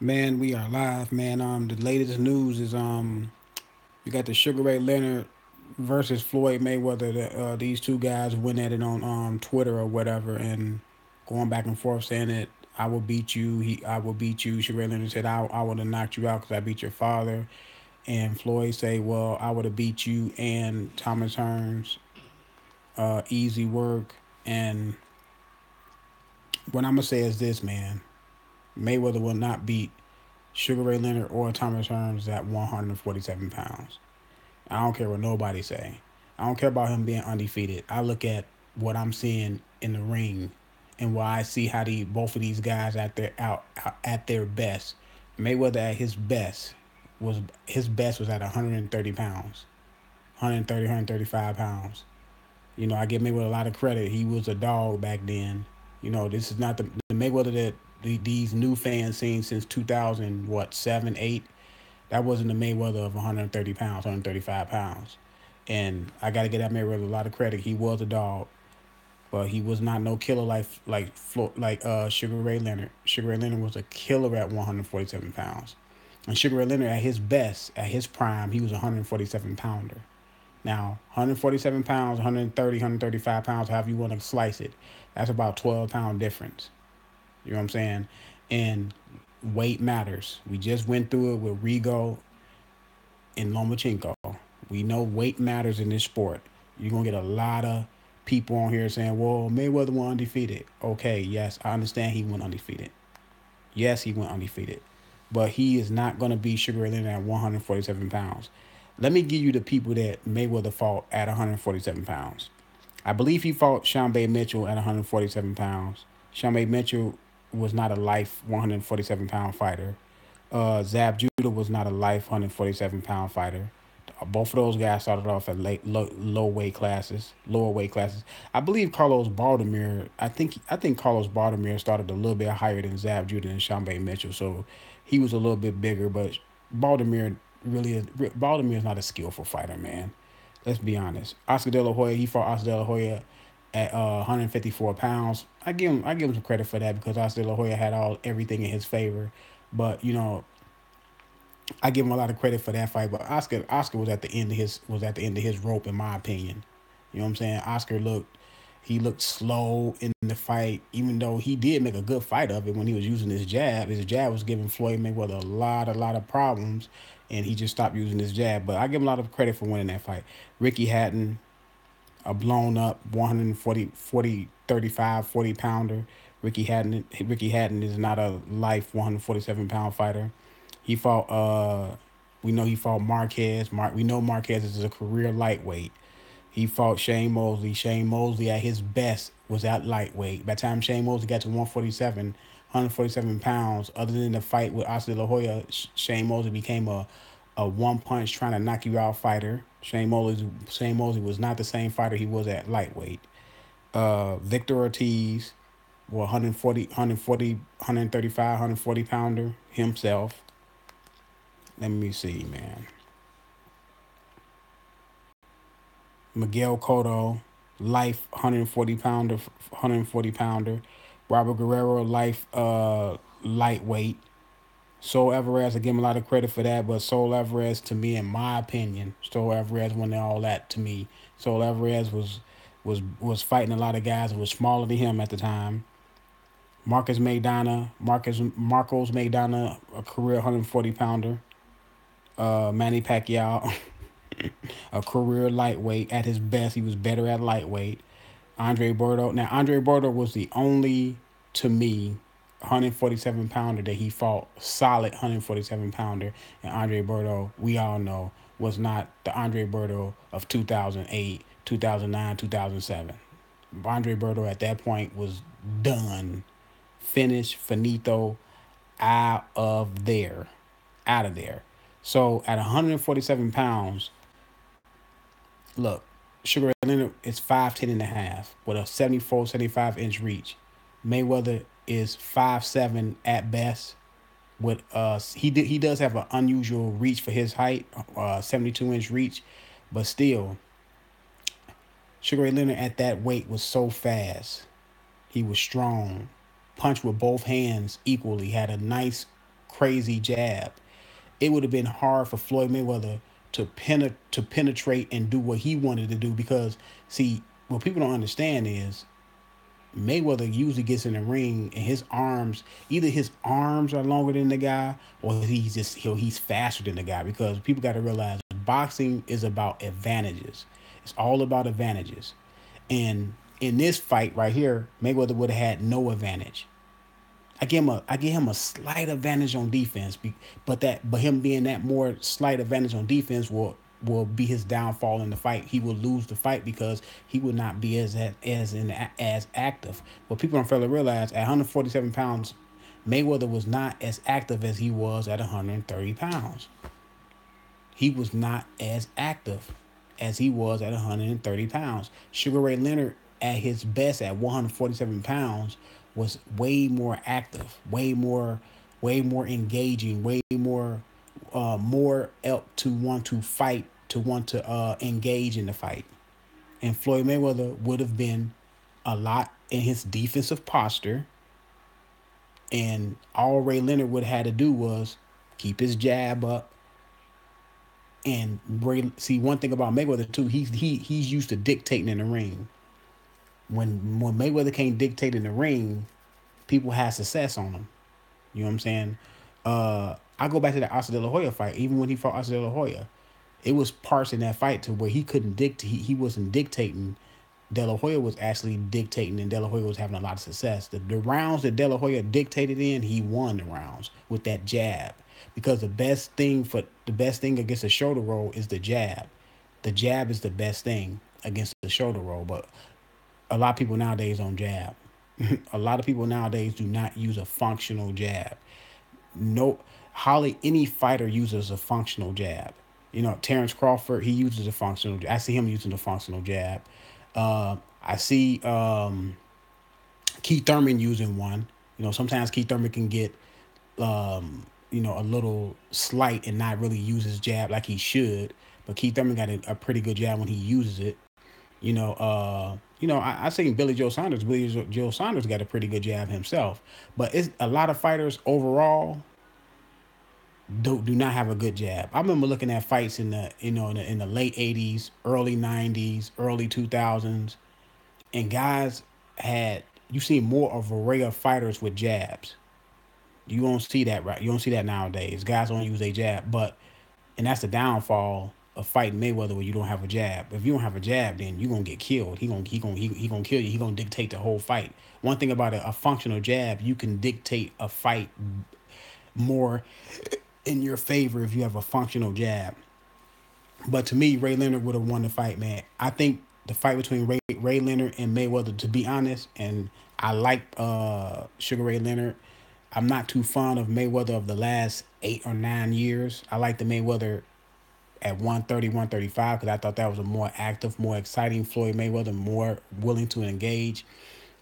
Man, we are live, man. The latest news is you got the Sugar Ray Leonard versus Floyd Mayweather. These two guys went at it on Twitter or whatever, and going back and forth saying that I will beat you. I will beat you. Sugar Ray Leonard said I would have knocked you out because I beat your father, and Floyd say, well, I would have beat you and Thomas Hearns. Easy work. And what I'm gonna say is this, man. Mayweather will not beat Sugar Ray Leonard or Thomas Hearns at 147 pounds. I don't care what nobody say. I don't care about him being undefeated. I look at what I'm seeing in the ring, and why I see how both of these guys out at their best. Mayweather at his best was at 130 pounds, 130, 135 pounds. I give Mayweather a lot of credit. He was a dog back then. This is not the Mayweather that these new fans seen since 2000, what, 7, 8. That wasn't the Mayweather of 130 pounds, 135 pounds. And I got to give that Mayweather a lot of credit. He was a dog, but he was not no killer like Sugar Ray Leonard. Sugar Ray Leonard was a killer at 147 pounds. And Sugar Ray Leonard at his best, at his prime, he was a 147 pounder. Now, 147 pounds, 130, 135 pounds, however you want to slice it, that's about 12-pound difference. You know what I'm saying? And weight matters. We just went through it with Rigo and Lomachenko. We know weight matters in this sport. You're going to get a lot of people on here saying, well, Mayweather went undefeated. Okay, yes, I understand he went undefeated. Yes, he went undefeated. But he is not going to be Sugar Ray Leonard at 147 pounds. Let me give you the people that Mayweather fought at 147 pounds. I believe he fought Shambe Mitchell at 147 pounds. Shambe Mitchell was not a life 147-pound fighter. Zab Judah was not a life 147-pound fighter. Both of those guys started off at low weight classes, lower weight classes. I believe Carlos Baldomir. I think Carlos Baldomir started a little bit higher than Zab Judah and Shambe Mitchell, so he was a little bit bigger. But Baldomir Baldomir is not a skillful fighter, man. Let's be honest. Oscar De La Hoya, he fought Oscar De La Hoya at 154 pounds. I give him some credit for that because Oscar De La Hoya had everything in his favor. But I give him a lot of credit for that fight. But Oscar was at the end of his rope, in my opinion. You know what I'm saying? He looked slow in the fight, even though he did make a good fight of it when he was using his jab. His jab was giving Floyd Mayweather a lot of problems, and he just stopped using his jab. But I give him a lot of credit for winning that fight. Ricky Hatton, a blown up 140, 40, 35, 40 pounder. Ricky Hatton is not a life 147-pound fighter. He fought we know he fought Marquez. We know Marquez is a career lightweight. He fought Shane Mosley. Shane Mosley at his best was at lightweight. By the time Shane Mosley got to 147 pounds, other than the fight with Oscar De La Hoya, Shane Mosley became a one punch trying to knock you out fighter. Shane Mosley was not the same fighter he was at lightweight. Victor Ortiz, well, 140, pounder himself. Let me see, man. Miguel Cotto, life 140 pounder. Robert Guerrero, life lightweight. Sol Alvarez, I give him a lot of credit for that, but Sol Alvarez, to me, in my opinion, Sol Alvarez won all that to me. Sol Alvarez was fighting a lot of guys that were smaller than him at the time. Marcos Maidana, a career 140 pounder. Manny Pacquiao, a career lightweight. At his best, he was better at lightweight. Andre Bordeaux. Now, Andre Bordeaux was the only, to me, 147 pounder that he fought, solid 147 pounder. And Andre Bordeaux, we all know, was not the Andre Bordeaux of 2008, 2009, 2007. Andre Bordeaux at that point was done, finished, finito, out of there, out of there. So at 147 pounds, look, Sugar Ray Leonard is 5'10" and a half with a 74, 75-inch reach. Mayweather is 5'7" at best. With he does have an unusual reach for his height, 72-inch reach, but still, Sugar Ray Leonard at that weight was so fast. He was strong, punched with both hands equally, had a nice crazy jab. It would have been hard for Floyd Mayweather to penetrate and do what he wanted to do because see what people don't understand is Mayweather usually gets in the ring and his arms, either his arms are longer than the guy or he's faster than the guy because people got to realize boxing is about advantages. It's all about advantages. And in this fight right here, Mayweather would have had no advantage. I give him a slight advantage on defense, but him being that more slight advantage on defense will be his downfall in the fight. He will lose the fight because he will not be as active. What people don't fail to realize at 147 pounds, Mayweather was not as active as he was at 130 pounds. He was not as active as he was at 130 pounds. Sugar Ray Leonard, at his best at 147 pounds, was way more active, way more engaging, more up to want to fight, to want to engage in the fight. And Floyd Mayweather would have been a lot in his defensive posture, and all Ray Leonard would have had to do was keep his jab up. And see one thing about Mayweather too, he's used to dictating in the ring. When Mayweather can't dictate in the ring, people have success on him. You know what I'm saying? I go back to the Oscar De La Hoya fight. Even when he fought Oscar De La Hoya, it was parts in that fight to where he couldn't dictate. He wasn't dictating. De La Hoya was actually dictating, and De La Hoya was having a lot of success. The rounds that De La Hoya dictated in, he won the rounds with that jab. Because the best thing against a shoulder roll is the jab. The jab is the best thing against the shoulder roll, but a lot of people nowadays don't jab. A lot of people nowadays do not use a functional jab. No, hardly any fighter uses a functional jab. You know, Terrence Crawford, he uses a functional. I see him using a functional jab. I see Keith Thurman using one. You know, sometimes Keith Thurman can get a little slight and not really use his jab like he should. But Keith Thurman got a pretty good jab when he uses it. I seen Billy Joe Saunders. Billy Joe Saunders got a pretty good jab himself. But it's a lot of fighters overall do not have a good jab. I remember looking at fights in the late '80s, early '90s, early 2000s, and guys had you see more of an array of fighters with jabs. You don't see that, right? You don't see that nowadays. Guys don't use a jab, and that's the downfall of fighting Mayweather where you don't have a jab. If you don't have a jab, then you're gonna get killed. He gonna kill you. He gonna dictate the whole fight. One thing about a functional jab, you can dictate a fight more in your favor if you have a functional jab. But to me, Ray Leonard would have won the fight, man. I think the fight between Ray Leonard and Mayweather, to be honest, and I like Sugar Ray Leonard. I'm not too fond of Mayweather of the last 8 or 9 years. I like the Mayweather at 130, 135 because I thought that was a more active, more exciting Floyd Mayweather, more willing to engage.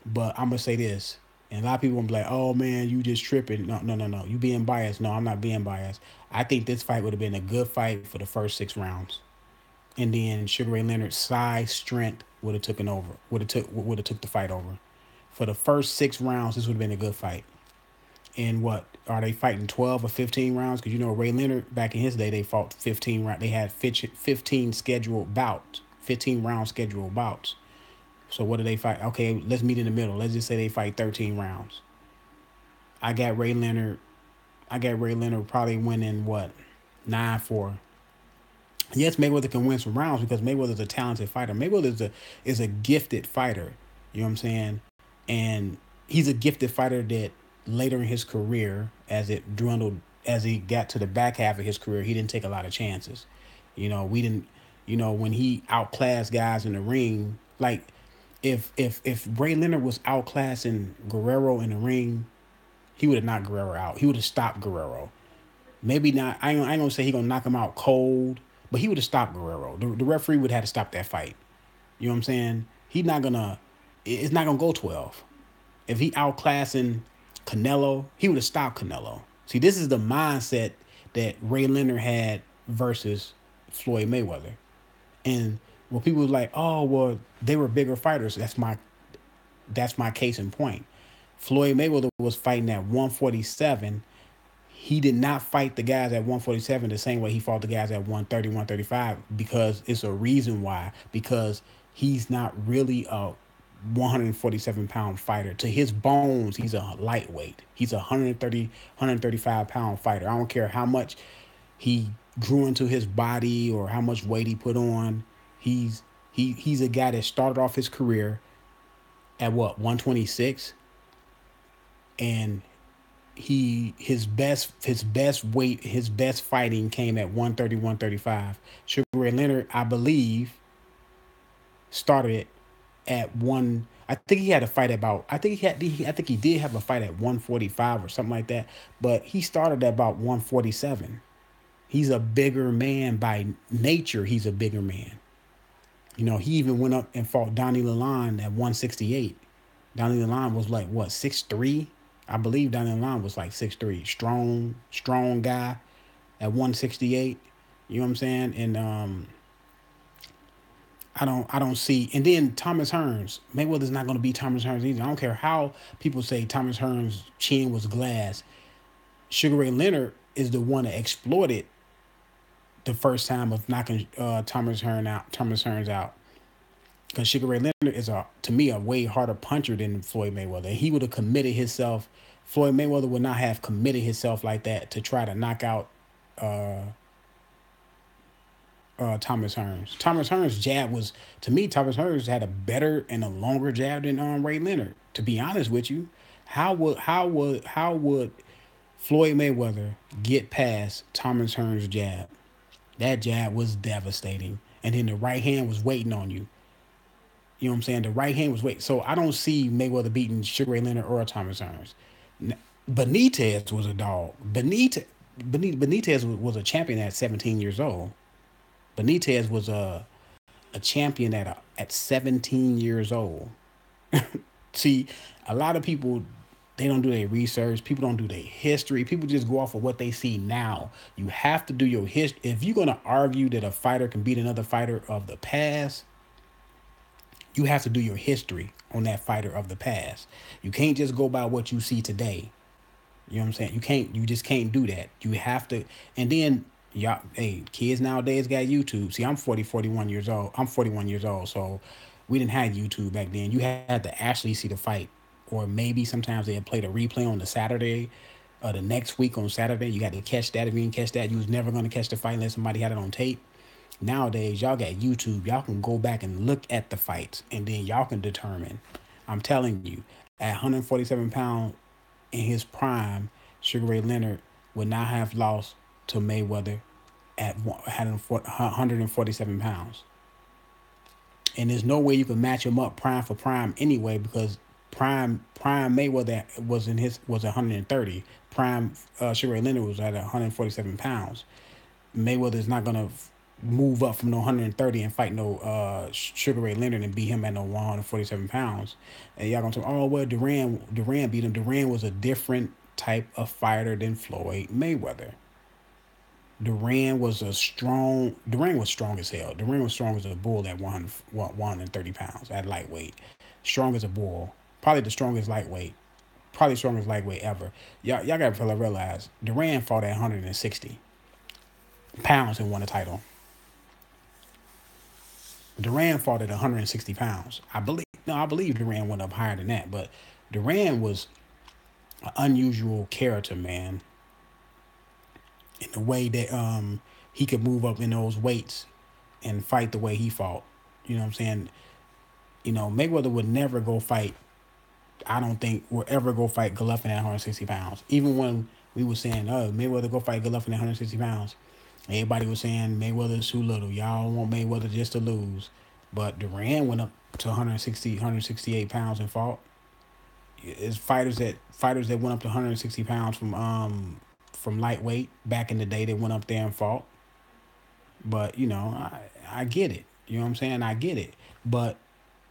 But I'm going to say this, and a lot of people will be like, oh, man, you just tripping. No. You being biased. No, I'm not being biased. I think this fight would have been a good fight for the first 6 rounds. And then Sugar Ray Leonard's size, strength would have taken over, would have took the fight over. For the first 6 rounds, this would have been a good fight. And what are they fighting 12 or 15 rounds? Because Ray Leonard back in his day they fought 15 rounds. They had 15 scheduled bouts, 15 round scheduled bouts. So what do they fight? Okay, let's meet in the middle. Let's just say they fight 13 rounds. I got Ray Leonard probably winning 9-4. Yes, Mayweather can win some rounds because Mayweather's a talented fighter. Mayweather is a gifted fighter. You know what I'm saying? And he's a gifted fighter that later in his career, as it dwindled, as he got to the back half of his career, he didn't take a lot of chances. We didn't. When he outclassed guys in the ring, like if Ray Leonard was outclassing Guerrero in the ring, he would have knocked Guerrero out. He would have stopped Guerrero. Maybe not. I ain't gonna say he gonna knock him out cold, but he would have stopped Guerrero. The referee would have to stop that fight. You know what I'm saying? It's not gonna go 12. If he outclassing Canelo, he would have stopped Canelo. See, this is the mindset that Ray Leonard had versus Floyd Mayweather. And when people were like, oh, well, they were bigger fighters, that's my case in point. Floyd Mayweather was fighting at 147. he did not fight the guys at 147 the same way he fought the guys at 130, 135, because it's a reason why. Because he's not really a 147-pound fighter. To his bones, he's a lightweight. He's a 130, 135-pound fighter. I don't care how much he grew into his body or how much weight he put on. He's a guy that started off his career at what, 126, and his best fighting came at 130, 135. Sugar Ray Leonard, I believe, started at one. I think he had a fight about. I think he did have a fight at 145 or something like that. But he started at about 147. He's a bigger man by nature. He's a bigger man. He even went up and fought Donnie Lalonde at 168. Donnie Lalonde was like what, 6'3"? I believe Donnie Lalonde was like 6'3". Strong guy at 168. You know what I'm saying? And I don't see. And then Thomas Hearns. Mayweather's not going to beat Thomas Hearns either. I don't care how people say Thomas Hearns' chin was glass. Sugar Ray Leonard is the one that exploited the first time of knocking Thomas Hearns out. Because Sugar Ray Leonard is, to me, a way harder puncher than Floyd Mayweather. He would have committed himself. Floyd Mayweather would not have committed himself like that to try to knock out Thomas Hearns. Thomas Hearns' jab was, to me, Thomas Hearns had a better and a longer jab than Ray Leonard. To be honest with you, how would Floyd Mayweather get past Thomas Hearns' jab? That jab was devastating, and then the right hand was waiting on you. You know what I'm saying? The right hand was waiting. So I don't see Mayweather beating Sugar Ray Leonard or Thomas Hearns. Benitez was a dog. Benitez was a champion at 17 years old. Benitez was a champion at 17 years old. See, a lot of people, they don't do their research. People don't do their history. People just go off of what they see now. You have to do your history. If you're going to argue that a fighter can beat another fighter of the past, you have to do your history on that fighter of the past. You can't just go by what you see today. You know what I'm saying? You just can't do that. You have to. And then, y'all, hey, kids nowadays got YouTube. See, I'm 41 years old. I'm 41 years old, so we didn't have YouTube back then. You had to actually see the fight. Or maybe sometimes they'd play the replay on the Saturday, the next week on Saturday. You got to catch that. If you didn't catch that, you was never going to catch the fight unless somebody had it on tape. Nowadays, y'all got YouTube. Y'all can go back and look at the fights, and then y'all can determine. I'm telling you, at 147 pounds in his prime, Sugar Ray Leonard would not have lost to Mayweather at 147 pounds. And there's no way you can match him up prime for prime anyway, because prime Mayweather was 130. Prime Sugar Ray Leonard was at 147 pounds. Mayweather is not gonna move up from no 130 and fight no Sugar Ray Leonard and beat him at no 147 pounds. And y'all gonna talk, oh well, Duran beat him. Duran was a different type of fighter than Floyd Mayweather. Duran was strong as hell. Duran was strong as a bull at 130 pounds at lightweight. Strong as a bull. Probably the strongest lightweight. Probably the strongest lightweight ever. Y'all gotta realize Duran fought at 160 pounds and won a title. Duran fought at 160 pounds. I believe Duran went up higher than that, but Duran was an unusual character, man. In the way that he could move up in those weights and fight the way he fought. You know what I'm saying? Mayweather would never go fight. I don't think will ever go fight Golovkin at 160 pounds. Even when we were saying, oh, Mayweather go fight Golovkin at 160 pounds. Everybody was saying Mayweather's too little. Y'all want Mayweather just to lose. But Duran went up to 168 pounds and fought. It's fighters that went up to 160 pounds from lightweight back in the day that went up there and fought. But, I get it. You know what I'm saying? I get it. But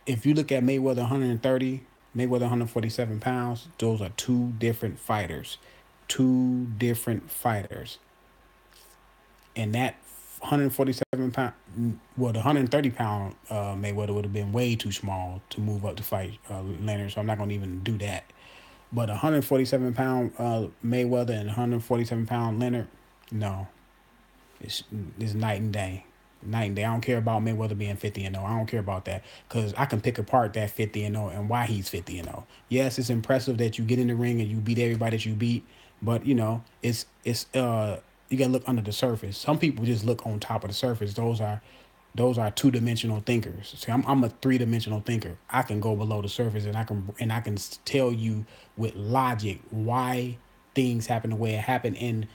if you look at Mayweather 130, Mayweather 147 pounds, those are two different fighters. Two different fighters. And that 147 pound, well, the 130 pound Mayweather would have been way too small to move up to fight Leonard. So I'm not going to even do that. But 147 pound Mayweather and 147 pound Leonard, no, it's it's night and day. Night and day. I don't care about Mayweather being 50-0. I don't care about that because I can pick apart that 50-0 and why he's 50-0. Yes, it's impressive that you get in the ring and you beat everybody that you beat, but it's you gotta look under the surface. Some people just look on top of the surface. Those are two-dimensional thinkers. See, I'm a three-dimensional thinker. I can go below the surface and I can tell you with logic why things happen the way it happened and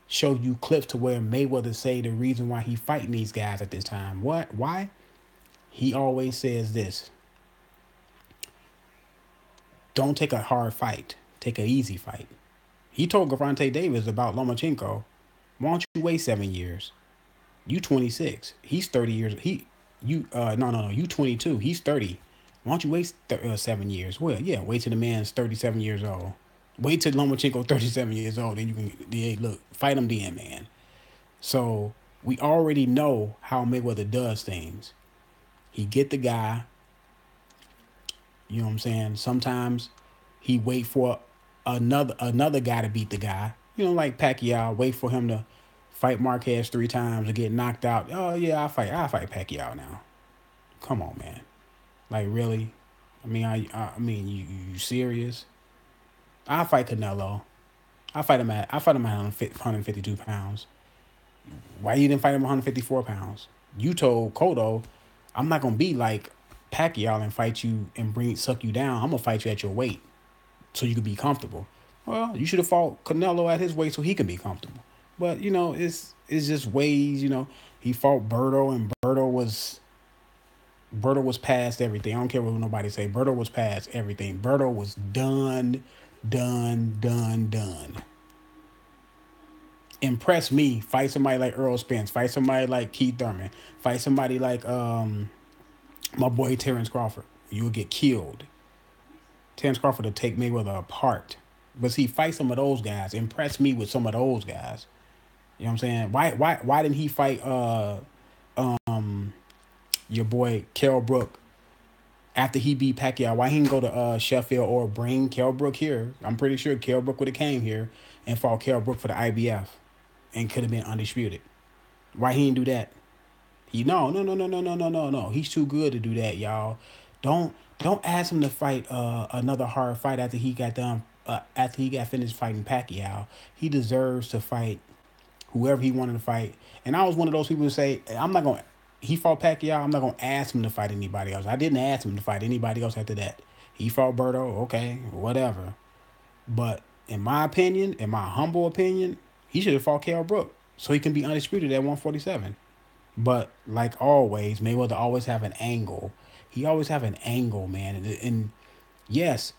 show you clips to where Mayweather say the reason why he fighting these guys at this time. What? Why? He always says this: don't take a hard fight, take an easy fight. He told Gervonta Davis about Lomachenko, why don't you wait 7 years? You 26. He's 30 years. No. You 22. He's 30. Why don't you wait 7 years? Well, yeah, wait till the man's 37 years old. Wait till Lomachenko 37 years old. Then you can, yeah, look, fight him then, man. So we already know how Mayweather does things. He get the guy. You know what I'm saying? Sometimes he wait for another guy to beat the guy. Like Pacquiao, wait for him to fight Marquez 3 times and get knocked out. Oh yeah, I fight Pacquiao now. Come on, man. Like really? I mean, you serious? I fight Canelo. I fight him at 152 pounds. Why you didn't fight him at 154 pounds? You told Cotto, I'm not gonna be like Pacquiao and fight you and suck you down. I'm gonna fight you at your weight so you can be comfortable. Well, you should have fought Canelo at his weight so he can be comfortable. But it's just ways. He fought Berto and Berto was past everything. I don't care what nobody say. Berto was past everything. Berto was done, done, done, done. Impress me. Fight somebody like Earl Spence. Fight somebody like Keith Thurman. Fight somebody like my boy Terrence Crawford. You will get killed. Terrence Crawford will take Mayweather apart. But see, fight some of those guys. Impress me with some of those guys. You know what I'm saying? Why didn't he fight your boy Kell Brook after he beat Pacquiao? Why he didn't go to Sheffield or bring Kell Brook here? I'm pretty sure Kell Brook would have came here and fought Kell Brook for the IBF and could have been undisputed. Why he didn't do that? No. He's too good to do that, y'all. Don't ask him to fight another hard fight after he got done after he got finished fighting Pacquiao. He deserves to fight whoever he wanted to fight. And I was one of those people who say, I'm not going to, he fought Pacquiao, I'm not going to ask him to fight anybody else. I didn't ask him to fight anybody else after that. He fought Berto, okay, whatever. But in my opinion, in my humble opinion, he should have fought Kell Brook so he can be undisputed at 147. But like always, Mayweather always have an angle. He always have an angle, man. And yes,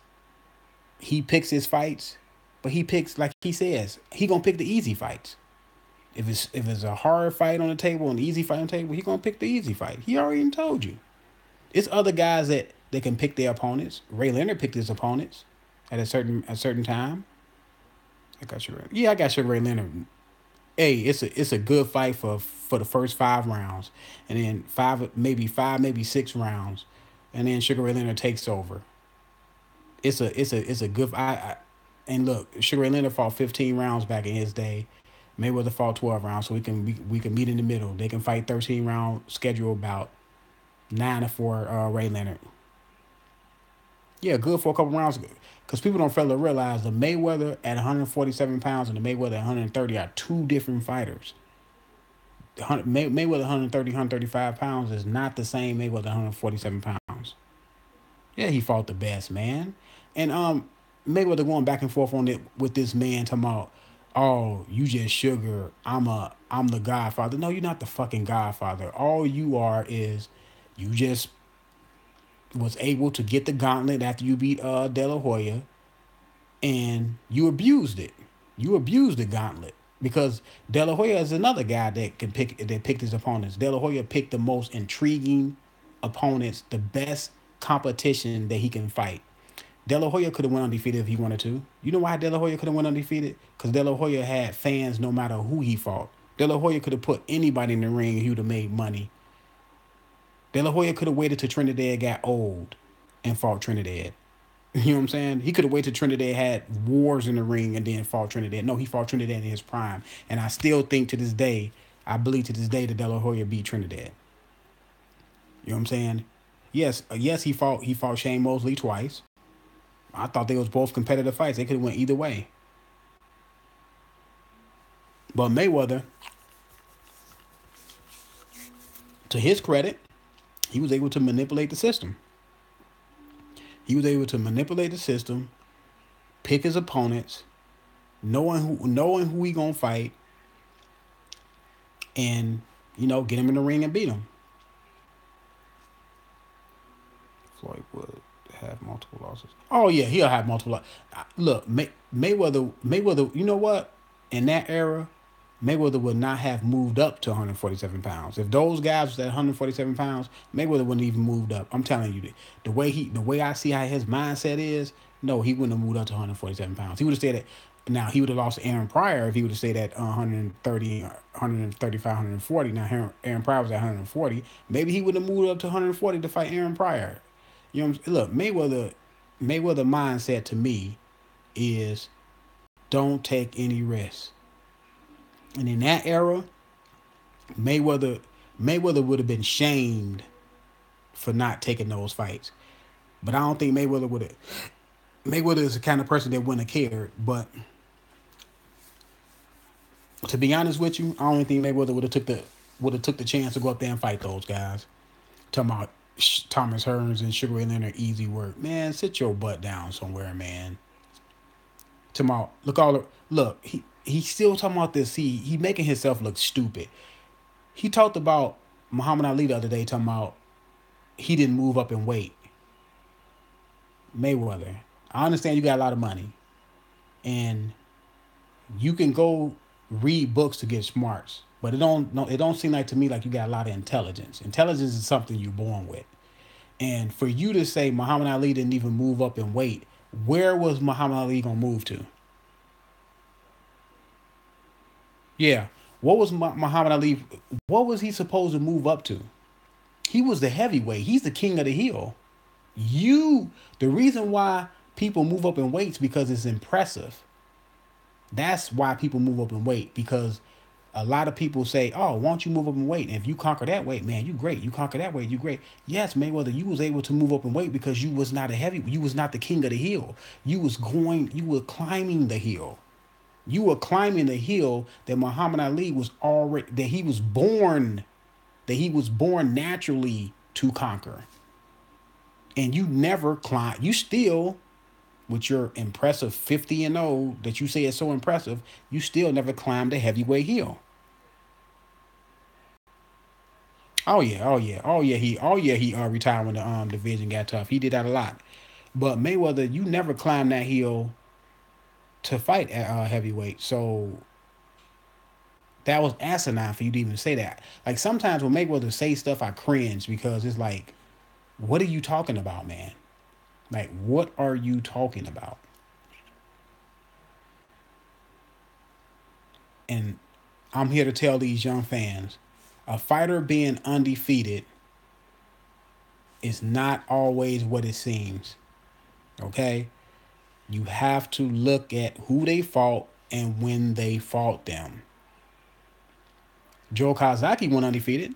he picks his fights, but he picks, like he says, he gonna pick the easy fights. If it's a hard fight on the table and an easy fight on the table, he gonna pick the easy fight. He already told you. It's other guys that can pick their opponents. Ray Leonard picked his opponents at a certain time. I got Sugar Ray Leonard. Hey, it's a good fight for the first 5 rounds, and then five, maybe 6 rounds, and then Sugar Ray Leonard takes over. It's a good. And look, Sugar Ray Leonard fought 15 rounds back in his day. Mayweather fought 12 rounds, so we can meet in the middle. They can fight 13-round schedule bout, 9 for Ray Leonard. Yeah, good for a couple rounds. Because people don't fail to realize the Mayweather at 147 pounds and the Mayweather at 130 are two different fighters. Mayweather 130, 135 pounds is not the same Mayweather 147 pounds. Yeah, he fought the best, man. And Mayweather going back and forth on it with this man talking about, oh, you just sugar. I'm the Godfather. No, you're not the fucking Godfather. All you are is you just was able to get the gauntlet after you beat De La Hoya, and you abused it. You abused the gauntlet because De La Hoya is another guy that picked his opponents. De La Hoya picked the most intriguing opponents, the best competition that he can fight. De La Hoya could have went undefeated if he wanted to. You know why De La Hoya could have went undefeated? Because De La Hoya had fans no matter who he fought. De La Hoya could have put anybody in the ring and he would have made money. De La Hoya could have waited till Trinidad got old and fought Trinidad. You know what I'm saying? He could have waited till Trinidad had wars in the ring and then fought Trinidad. No, he fought Trinidad in his prime. And I still think to this day, I believe to this day that De La Hoya beat Trinidad. You know what I'm saying? Yes, he fought Shane Mosley twice. I thought they was both competitive fights. They could have went either way. But Mayweather, to his credit, he was able to manipulate the system. He was able to manipulate the system, pick his opponents, knowing who he gonna fight, and get him in the ring and beat him. Floyd would have multiple losses. Oh yeah, he'll have multiple. Look, Mayweather. You know what? In that era, Mayweather would not have moved up to 147 pounds. If those guys was at 147 pounds, Mayweather wouldn't even moved up. I'm telling you, the way I see how his mindset is, no, he wouldn't have moved up to 147 pounds. He would have stayed at. Now he would have lost Aaron Pryor if he would have stayed at 130, 135, 140. Now Aaron Pryor was at 140. Maybe he would have moved up to 140 to fight Aaron Pryor. You know, look, Mayweather mindset to me is don't take any risks. And in that era, Mayweather Mayweather would have been shamed for not taking those fights. But I don't think Mayweather would have. Mayweather is the kind of person that wouldn't have cared. But to be honest with you, I don't think Mayweather would have took the chance to go up there and fight those guys. Talking about Thomas Hearns and Sugar Ray Leonard, easy work. Man, sit your butt down somewhere, man. Talking about look. He still talking about this. He making himself look stupid. He talked about Muhammad Ali the other day, talking about he didn't move up in weight. Mayweather, I understand you got a lot of money, and you can go read books to get smarts, but it don't no, it don't seem like to me like you got a lot of intelligence. Intelligence is something you're born with. And for you to say Muhammad Ali didn't even move up in weight, where was Muhammad Ali gonna move to? Yeah, what was Muhammad Ali? What was he supposed to move up to? He was the heavyweight. He's the king of the hill. The reason why people move up in weights because it's impressive. That's why people move up in weight because a lot of people say, "Oh, why don't you move up in weight? And if you conquer that weight, man, you great. You conquer that weight, you great." Yes, Mayweather, you was able to move up in weight because you was not a heavy. You was not the king of the hill. You were climbing the hill. You were climbing the hill that Muhammad Ali was already that he was born naturally to conquer. And you never climb. You still, with your impressive 50-0 that you say is so impressive, you still never climbed the heavyweight hill. Oh yeah, oh yeah, oh yeah. He retired when the division got tough. He did that a lot. But Mayweather, you never climbed that hill to fight at heavyweight. So that was asinine for you to even say that. Like sometimes when Mayweather say stuff, I cringe because it's like, what are you talking about, man? Like, what are you talking about? And I'm here to tell these young fans, a fighter being undefeated is not always what it seems. Okay? You have to look at who they fought and when they fought them. Joe Kazaki went undefeated.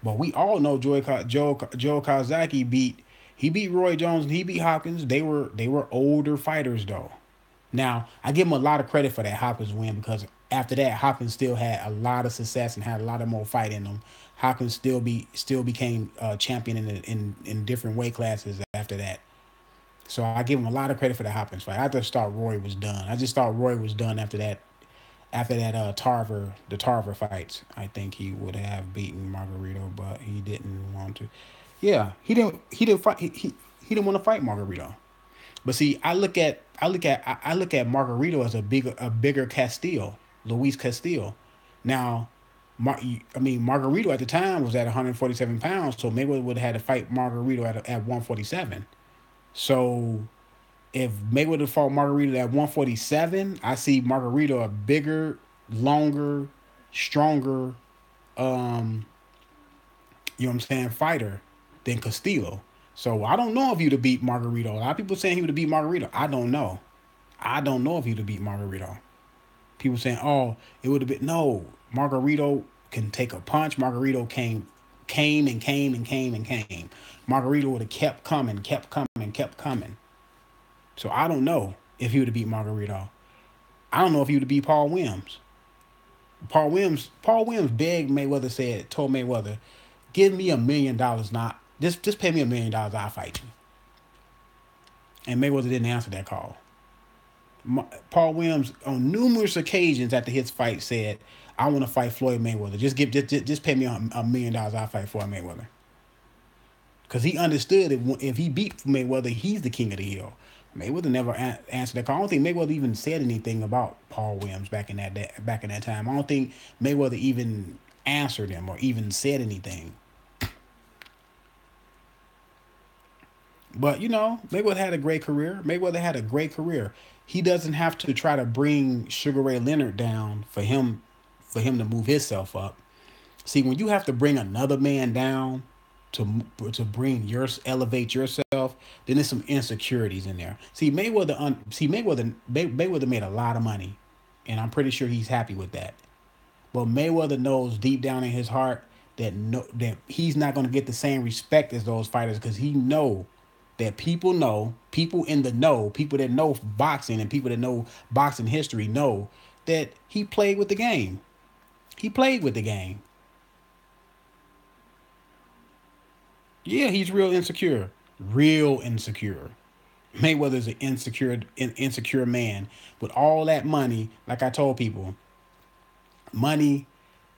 But we all know Joe Kazaki beat Roy Jones and he beat Hopkins. They were older fighters though. Now I give him a lot of credit for that Hopkins win because after that Hopkins still had a lot of success and had a lot of more fight in him. Hopkins still became champion in different weight classes after that. So I give him a lot of credit for the Hopkins fight. I just thought Roy was done. I just thought Roy was done after that Tarver fights. I think he would have beaten Margarito, but he didn't want to. Yeah, he didn't fight he didn't want to fight Margarito. But see, I look at Margarito as a bigger Castillo, Luis Castillo. Now, Margarito at the time was at 147 pounds, so Mayweather would have had to fight Margarito at 147. So if Mayweather fought Margarito at 147, I see Margarito a bigger, longer, stronger, um, you know what I'm saying, fighter than Castillo. So I don't know if you'd have beat Margarito. A lot of people saying he would have beat Margarito. I don't know. I don't know if he'd have beat Margarito. People saying, "Oh, it would have been no." Margarito can take a punch. Margarito came and came and came and came. Margarito would have kept coming, kept coming, kept coming. So I don't know if he would have beat Margarito. I don't know if he would have beat Paul Williams. Paul Williams begged Mayweather, told Mayweather, give me $1 million, not just pay me $1 million, I'll fight you. And Mayweather didn't answer that call. Paul Williams on numerous occasions after his fight said, "I want to fight Floyd Mayweather. Just pay me $1 million. I'll fight Floyd Mayweather." Because he understood if he beat Mayweather, he's the king of the hill. Mayweather never answered that call. I don't think Mayweather even said anything about Paul Williams back in that time. I don't think Mayweather even answered him or even said anything. But Mayweather had a great career. Mayweather had a great career. He doesn't have to try to bring Sugar Ray Leonard down for him to move himself up. See, when you have to bring another man down to elevate yourself, then there's some insecurities in there. Mayweather made a lot of money, and I'm pretty sure he's happy with that. But Mayweather knows deep down in his heart that he's not going to get the same respect as those fighters because he that people in the know, people that know boxing and people that know boxing history know that he played with the game. He played with the game. Yeah, he's real insecure. Real insecure. Mayweather's an insecure man. With all that money, like I told people, money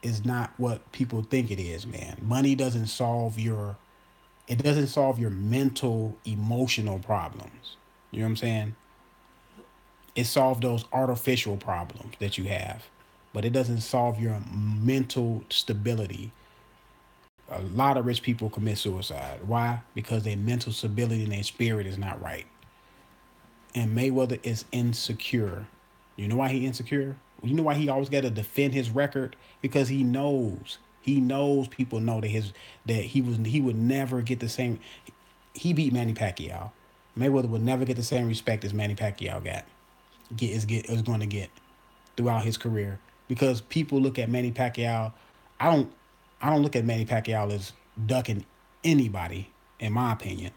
is not what people think it is, man. Money doesn't solve your mental, emotional problems. You know what I'm saying? It solves those artificial problems that you have, but it doesn't solve your mental stability. A lot of rich people commit suicide. Why? Because their mental stability and their spirit is not right. And Mayweather is insecure. You know why he insecure? You know why he always got to defend his record? Because he knows. He knows people know that he would never get the same. He beat Manny Pacquiao. Mayweather would never get the same respect as Manny Pacquiao is going to get throughout his career because people look at Manny Pacquiao. I don't I don't look at Manny Pacquiao as ducking anybody, in my opinion.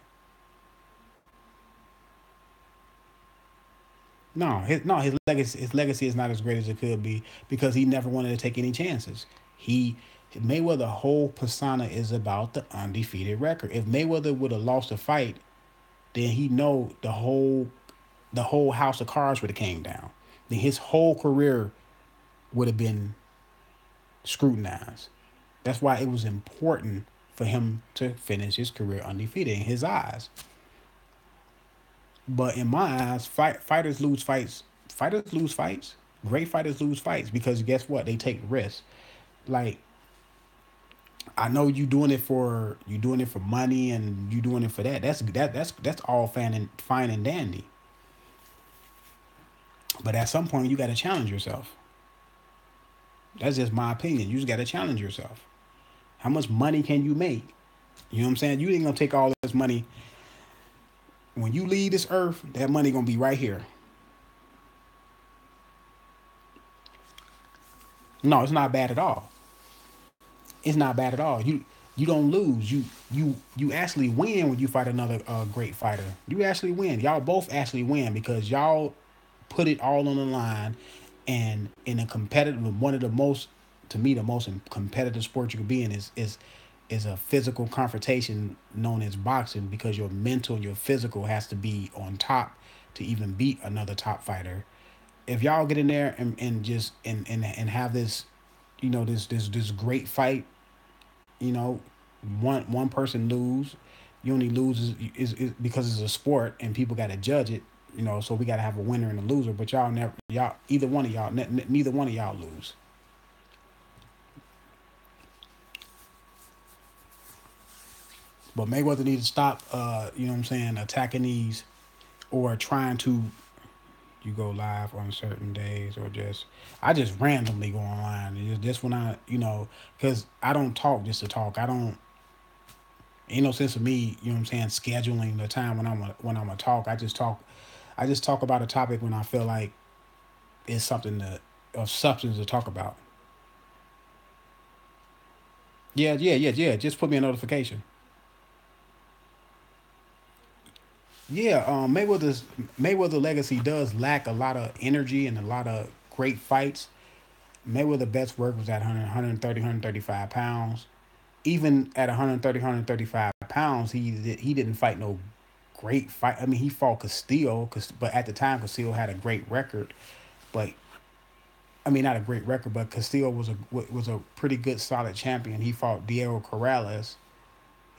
No, his legacy is not as great as it could be because he never wanted to take any chances. He Mayweather whole persona is about the undefeated record. If Mayweather would have lost a fight, then he know the whole house of cards would have came down. Then his whole career would have been scrutinized. That's why it was important for him to finish his career undefeated in his eyes. But in my eyes, fighters lose fights. Fighters lose fights. Great fighters lose fights because guess what? They take risks. Like I know you doing it for money and you doing it for that. That's all fine and dandy. But at some point you got to challenge yourself. That's just my opinion. You just got to challenge yourself. How much money can you make? You know what I'm saying? You ain't gonna take all this money when you leave this earth. That money gonna be right here. No, it's not bad at all. It's not bad at all. You don't lose. You actually win when you fight another great fighter. You actually win. Y'all both actually win because y'all put it all on the line, and in a competitive, one of the most, to me, the most competitive sport you could be in is a physical confrontation known as boxing because your mental and your physical has to be on top to even beat another top fighter. If y'all get in there and just and have this, this great fight, you know, one person lose, you only lose is because it's a sport and people got to judge it. So we got to have a winner and a loser. But y'all never, y'all either one of y'all, neither one of y'all lose. But Mayweather needs to stop, you know what I'm saying, attacking these or trying to you go live on certain days or just I just randomly go online. It's just when I because I don't talk just to talk. I don't Ain't no sense of me, you know what I'm saying, scheduling the time when I'm gonna talk. I just talk about a topic when I feel like it's something to of substance to talk about. Yeah, yeah, yeah, yeah. Just put me a notification. Yeah, Mayweather legacy does lack a lot of energy and a lot of great fights. Mayweather's best work was at 100, pounds. Even at 130, pounds, he didn't fight no great fight. I mean, he fought Castillo, but at the time Castillo had a great record. But I mean, not a great record, but Castillo was a pretty good, solid champion. He fought Diego Corrales.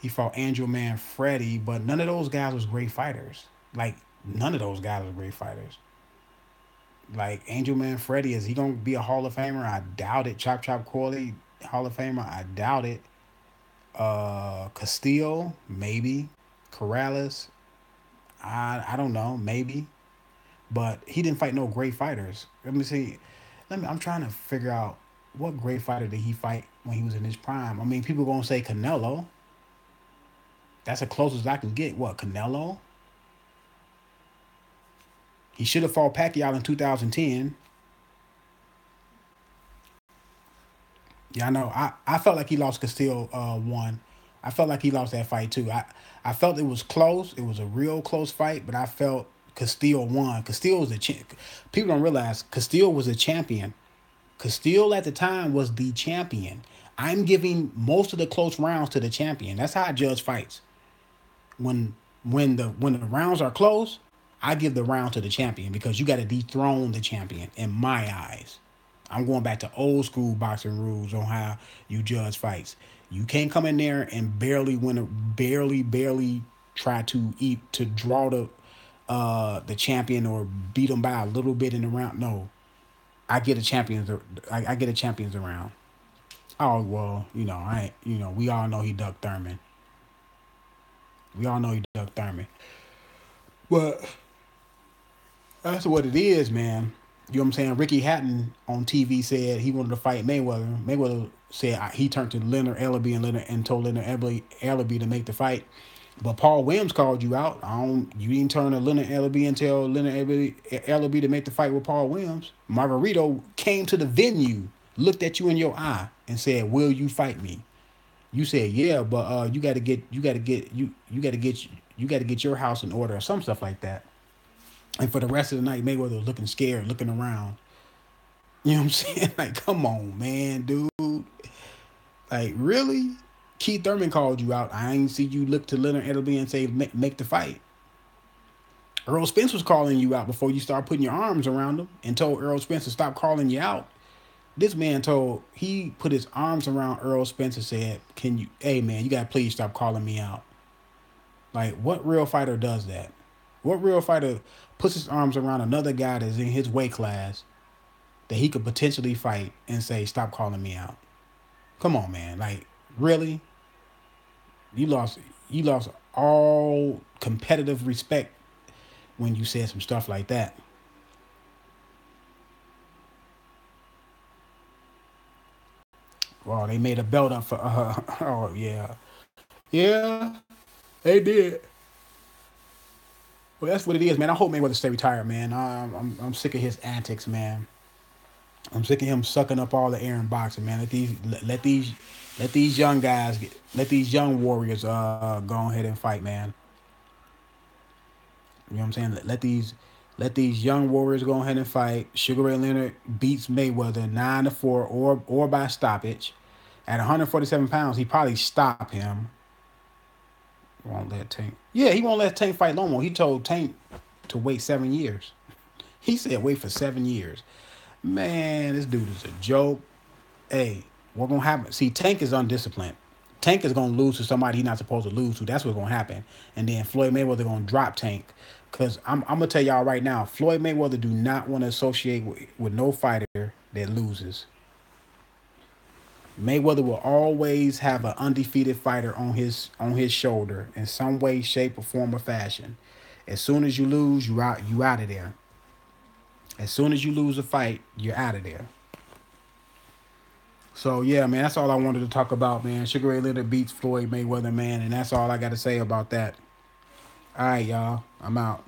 He fought Angel Man Freddy, but none of those guys was great fighters. Like none of those guys were great fighters. Like Angel Man Freddy, is he gonna be a Hall of Famer? I doubt it. Chop Chop Corley, Hall of Famer? I doubt it. Castillo, maybe. Corrales, I don't know, maybe. But he didn't fight no great fighters. Let me see. I'm trying to figure out what great fighter did he fight when he was in his prime. I mean, people gonna say Canelo. That's the closest I can get. What, Canelo? He should have fought Pacquiao in 2010. Yeah, I know. I felt like he lost Castillo one. I felt like he lost that fight too. I felt it was close. It was a real close fight, but I felt Castillo won. Castillo was a champ. People don't realize Castillo was a champion. Castillo at the time was the champion. I'm giving most of the close rounds to the champion. That's how I judge fights. When when the rounds are close, I give the round to the champion because you got to dethrone the champion in my eyes. I'm going back to old school boxing rules on how you judge fights. You can't come in there and barely win a barely try to eat to draw the champion or beat them by a little bit in the round. No, I get a champions. I get a champions around. Oh well, we all know he ducked Thurman. We all know he ducked Thurman. But that's what it is, man. You know what I'm saying? Ricky Hatton on TV said he wanted to fight Mayweather. Mayweather said he turned to Leonard Ellaby and told Leonard Ellaby to make the fight. But Paul Williams called you out. You didn't turn to Leonard Ellaby and tell Leonard Ellaby to make the fight with Paul Williams. Margarito came to the venue, looked at you in your eye, and said, "Will you fight me?" You said, "Yeah, but you got to get your house in order," or some stuff like that. And for the rest of the night, Mayweather was looking scared, looking around. You know what I'm saying? Like, come on, man, dude. Like, really? Keith Thurman called you out. I ain't see you look to Leonard Ellaby and say, make the fight. Earl Spence was calling you out before you start putting your arms around him and told Earl Spence to stop calling you out. This man he put his arms around Earl Spence and said, hey, man, you got to please stop calling me out. Like, what real fighter does that? What real fighter puts his arms around another guy that's in his weight class that he could potentially fight and say, stop calling me out? Come on, man. Like, really? You lost you lost all competitive respect when you said some stuff like that. Well, they made a belt up for oh yeah. Yeah, they did. Well, that's what it is, man. I hope Mayweather stay retired, man. I'm sick of his antics, man. I'm sick of him sucking up all the air in boxing, man. Let these young guys let these young warriors go ahead and fight, man. You know what I'm saying? Let these young warriors go ahead and fight. Sugar Ray Leonard beats Mayweather 9-4 or by stoppage. At 147 pounds, he probably stop him. Won't let Tank. Yeah, he won't let Tank fight no more. He told Tank to wait 7 years. He said wait for 7 years. Man, this dude is a joke. Hey, what gonna happen? See, Tank is undisciplined. Tank is gonna lose to somebody he's not supposed to lose to. That's what's gonna happen. And then Floyd Mayweather gonna drop Tank. Cause I'm gonna tell y'all right now, Floyd Mayweather do not want to associate with no fighter that loses. Mayweather will always have an undefeated fighter on his shoulder in some way, shape, or form or fashion. As soon as you lose, you out of there. As soon as you lose a fight, you're out of there. So yeah, man, that's all I wanted to talk about, man. Sugar Ray Leonard beats Floyd Mayweather, man, and that's all I got to say about that. All right, y'all, I'm out.